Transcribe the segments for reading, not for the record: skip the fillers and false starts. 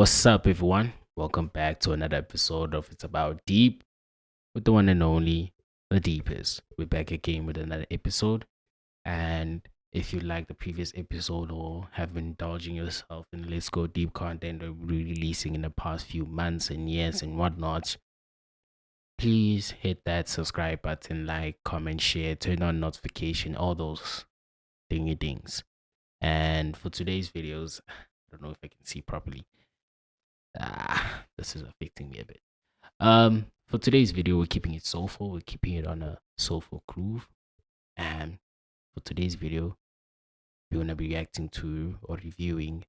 What's up, everyone? Welcome back to another episode of It's About Deep with the one and only, the deepest. We're back again with another episode. And if you like the previous episode or have been indulging yourself in Let's Go Deep content that we're releasing in the past few months and years and whatnot, please hit that subscribe button, like, comment, share, turn on notification, all those dingy dings. And for today's videos, I don't know if I can see properly. This is affecting me a bit. For today's video, we're keeping it soulful. We're keeping it on a soulful groove. And for today's video, we're gonna be reacting to or reviewing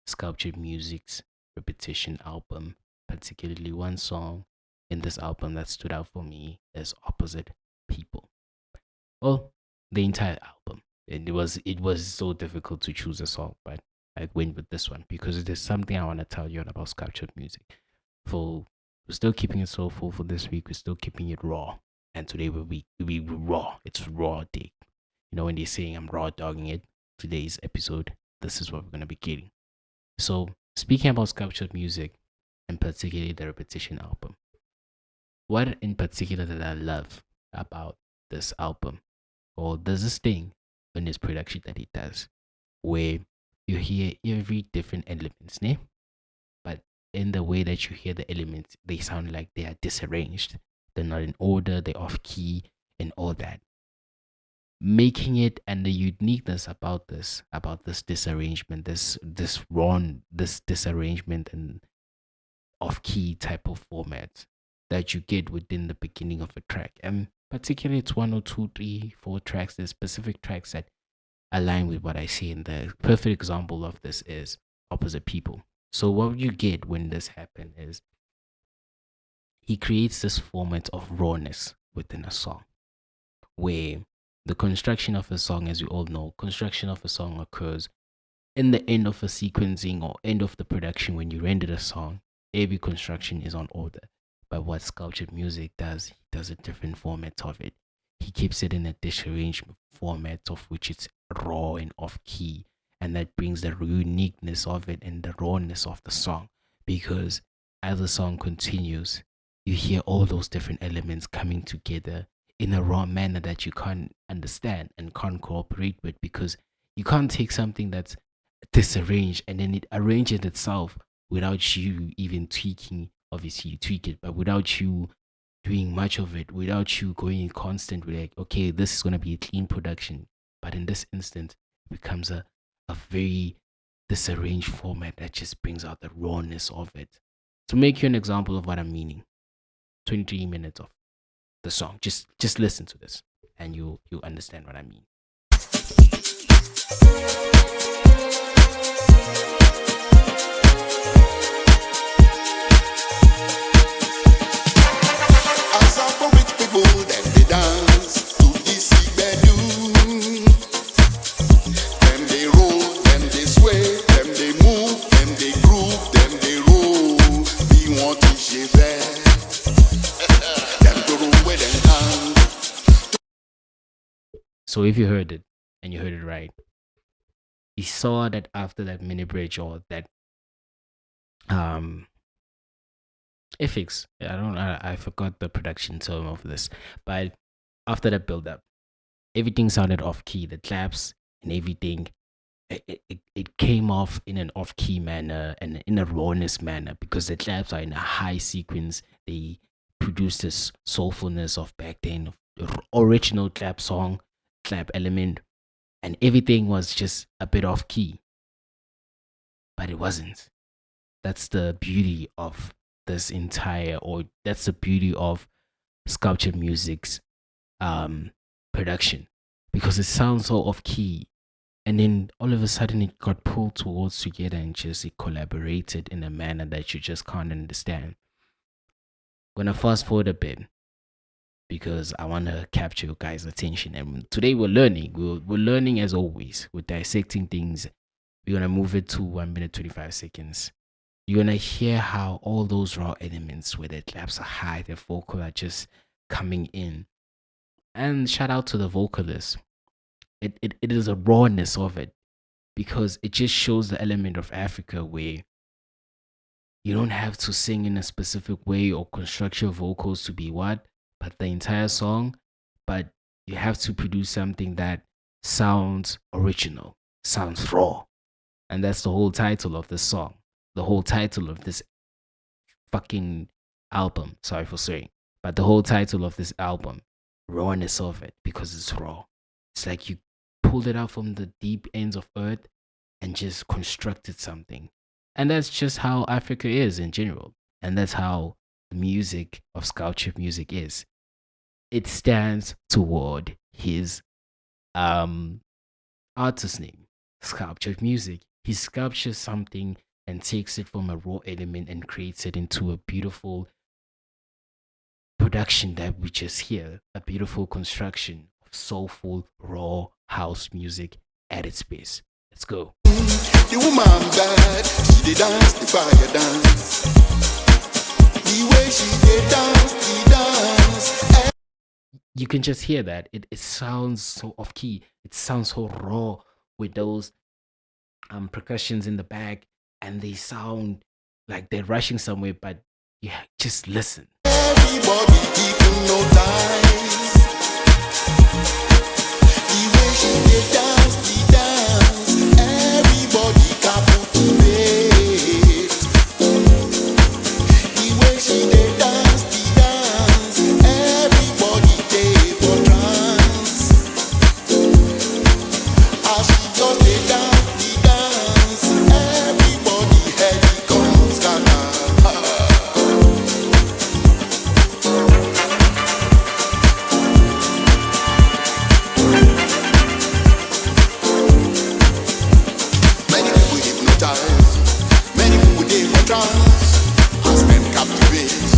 Sculptured Music's Repetition album, particularly one song in this album that stood out for me as Opposite People. Well, the entire album. And it was so difficult to choose a song, but I went with this one because there's something I want to tell you about Sculptured Music. For We're still keeping it soulful for this week. We're still keeping it raw, and today will be raw. It's raw day. You know when they're saying I'm raw dogging it. Today's episode, this is what we're gonna be getting. So speaking about Sculptured Music, and particularly the Repetition album, what in particular that I love about this album, or there's this thing in this production that he does, where you hear every different elements, ne? But in the way that you hear the elements, they sound like they are disarranged. They're not in order, they're off key and all that. Making it and the uniqueness about this disarrangement, this wrong, this disarrangement and off key type of format that you get within the beginning of a track. And particularly it's one or two, three, four tracks. There's specific tracks that align with what I see. And the perfect example of this is Opposite People. So what you get when this happens is he creates this format of rawness within a song, where the construction of a song, as we all know, construction of a song occurs in the end of a sequencing or end of the production. When you render a song, every construction is on order. But what Sculptured Music does, he does a different format of it. He keeps it in a disarranged format of which it's raw and off key, and that brings the uniqueness of it and the rawness of the song. Because as the song continues, you hear all those different elements coming together in a raw manner that you can't understand and can't cooperate with, because you can't take something that's disarranged and then it arranges itself without you even tweaking. Obviously you tweak it, but without you doing much of it, without you going in constant with like, okay, this is going to be a clean production. But in this instance, it becomes a very disarranged format that just brings out the rawness of it. To make you an example of what I'm meaning, 23 minutes of the song. Just listen to this and you'll understand what I mean. I saw for rich people that they dance to this bedroom. Them they roll, them they sway, them they move, them they groove, them they roll. We want to shave that. Them to roll with them hand. So if you heard it and you heard it right, you saw that after that mini bridge or that um FX, I forgot the production term of this, but after that build up, everything sounded off key. The claps and everything, it came off in an off key manner and in a rawness manner, because the claps are in a high sequence. They produce this soulfulness of back then, original clap song, clap element, and everything was just a bit off key, but it wasn't. That's the beauty of this entire, or that's the beauty of Sculptured Music's production, because it sounds so off key, and then all of a sudden it got pulled towards together and just it collaborated in a manner that you just can't understand. I'm gonna fast forward a bit because I want to capture your guys' attention. And today we're learning. We're learning as always. We're dissecting things. We're gonna move it to 1 minute 25 seconds. You're gonna hear how all those raw elements, where the claps are high, the vocal are just coming in. And shout out to the vocalist. It is a rawness of it, because it just shows the element of Africa where You don't have to sing in a specific way or construct your vocals to be what, but the entire song, but you have to produce something that sounds original, sounds raw. And that's the whole title of this song, the whole title of this fucking album. Sorry for saying, but the whole title of this album, rawness of it, because it's raw. It's like you pulled it out from the deep ends of earth and just constructed something. And that's just how Africa is in general. And that's how the music of Sculpture music is. It stands toward his artist name, Sculpture music. He sculptures something and takes it from a raw element and creates it into a beautiful production that we just hear, a beautiful construction of soulful, raw house music at its base. Let's go. The woman bad, she did dance the fire dance. The way she did dance, the dance. You can just hear that. It sounds so off key. It sounds so raw with those percussions in the back, and they sound like they're rushing somewhere, but yeah, just listen. Everybody keeping no ties. The way she did dance, the dance. Everybody can put to it. The way she did dance, the dance. Everybody day for trance. As she just did dance, the dance. Everybody head it comes scatter. Many people hypnotize, many people dey for trance, as them captivate.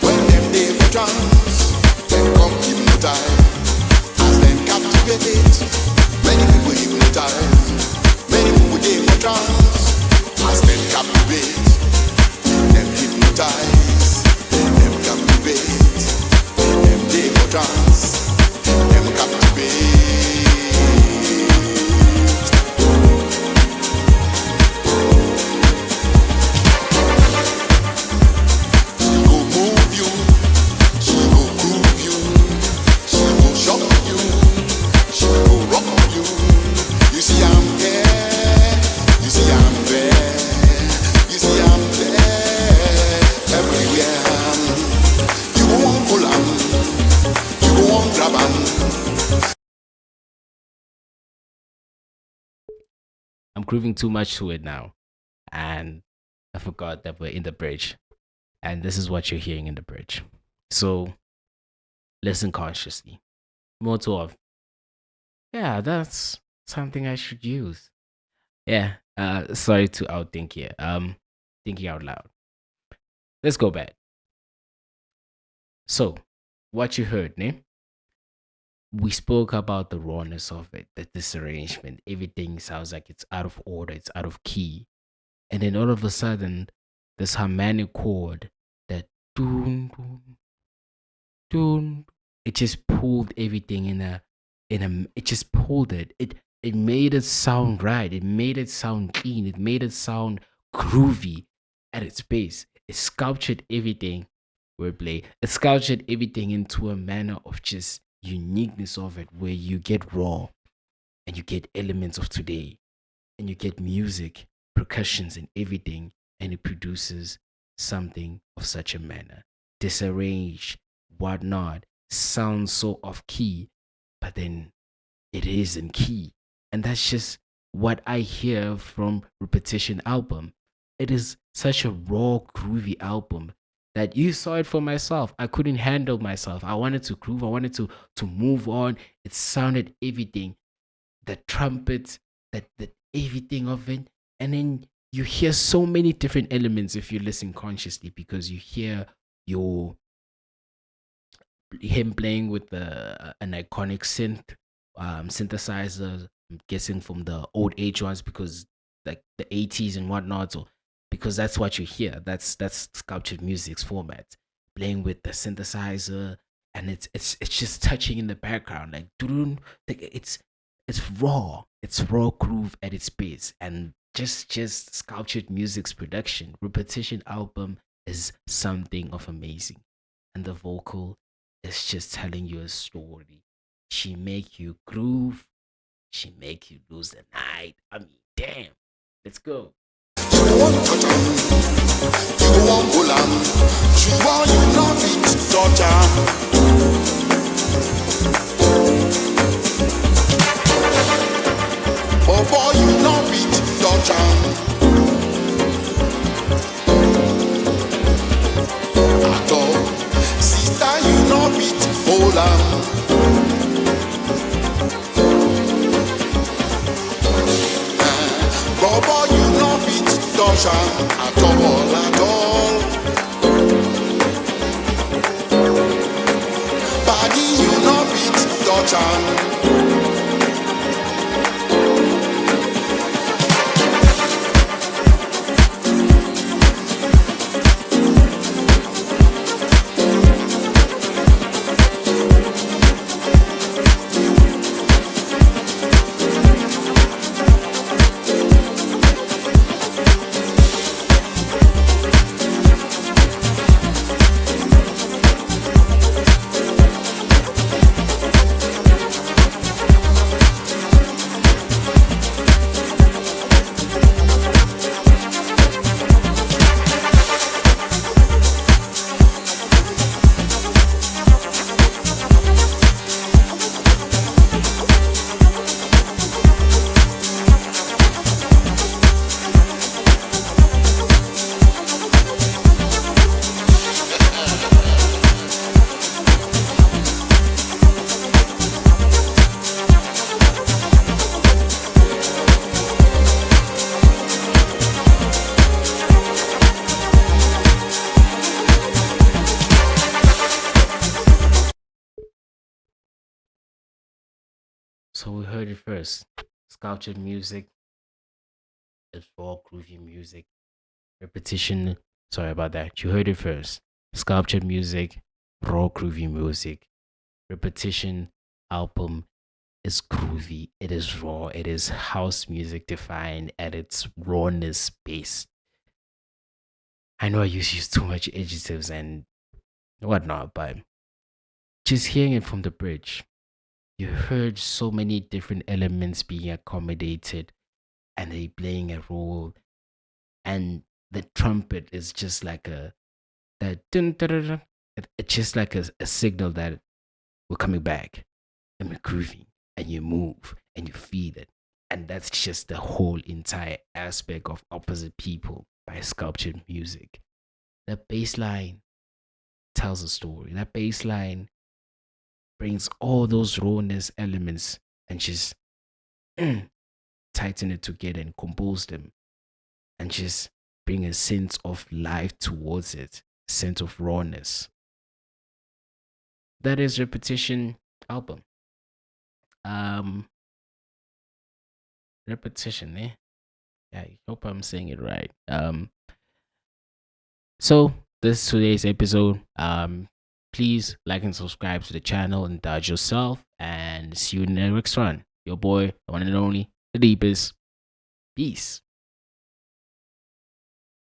When them dey for trance, them come hypnotize, as them captivate. Many people hypnotize, many people dey for trance, as them captivate. Them hypnotize, them captivate, them dey for trance, them captivate. She go move you, she go groove you, she go shock you, she go rock you. You see I'm there, you see I'm there, you see I'm there, everywhere. You go on pull on, you go on grab on. I'm grooving too much to it now, and I forgot that we're in the bridge, and this is what you're hearing in the bridge. So listen consciously. Motto of, yeah, that's something I should use. Yeah, sorry to outthink here. Thinking out loud. Let's go back. So, what you heard, ne? We spoke about the rawness of it, the disarrangement. Everything sounds like it's out of order, it's out of key. And then all of a sudden, this harmonic chord that doon, doon, doon, it just pulled everything it just pulled it. It made it sound right. It made it sound clean. It made it sound groovy at its base. It sculptured everything, wordplay. It sculptured everything into a manner of just uniqueness of it, where you get raw and you get elements of today and you get music, percussions, and everything, and it produces something of such a manner. Disarranged, whatnot, sounds so off key, but then it is in key. And that's just what I hear from Repetition album. It is such a raw, groovy album that you saw it for myself. I couldn't handle myself. I wanted to groove. I wanted to move on. It sounded everything, the trumpets, that everything of it. And then you hear so many different elements if you listen consciously, because you hear him playing with an iconic synthesizer. I'm guessing from the old age ones, because like the 80s and whatnot, or because that's what you hear. That's Sculptured music's format, playing with the synthesizer, and it's just touching in the background, like doo-doo, like it's raw groove at its base, and just Sculptured Music's production. Repetition album is something of amazing, and the vocal is just telling you a story. She make you groove. She make you lose the night. I mean, damn. Let's go. You want touch am, you want hold am. You want you no fit touch am. Oh boy, you no fit touch am. At all, sister, you no fit hold am. Bobo, you no fit touch am at all, at all. Body, you no fit touch am. So we heard it first. Sculptured Music is raw, groovy music. Repetition. Sorry about that. You heard it first. Sculptured Music, raw, groovy music. Repetition album is groovy. It is raw. It is house music defined at its rawness based. I know I use too much adjectives and whatnot, but just hearing it from the bridge, you heard so many different elements being accommodated and they playing a role. And the trumpet is just like a that dun, dun, dun, dun. It's just like a signal that we're coming back and we're grooving and you move and you feel it. And that's just the whole entire aspect of Opposite People by Sculptured Music. The bass line tells a story. That bass line brings all those rawness elements and just tighten it together and compose them and just bring a sense of life towards it, sense of rawness. That is Repetition album. Um, Repetition, eh? Yeah, I hope I'm saying it right. So this is today's episode. Please like and subscribe to the channel, indulge yourself, and see you in the next one. Your boy, the one and only, the deepest. Peace.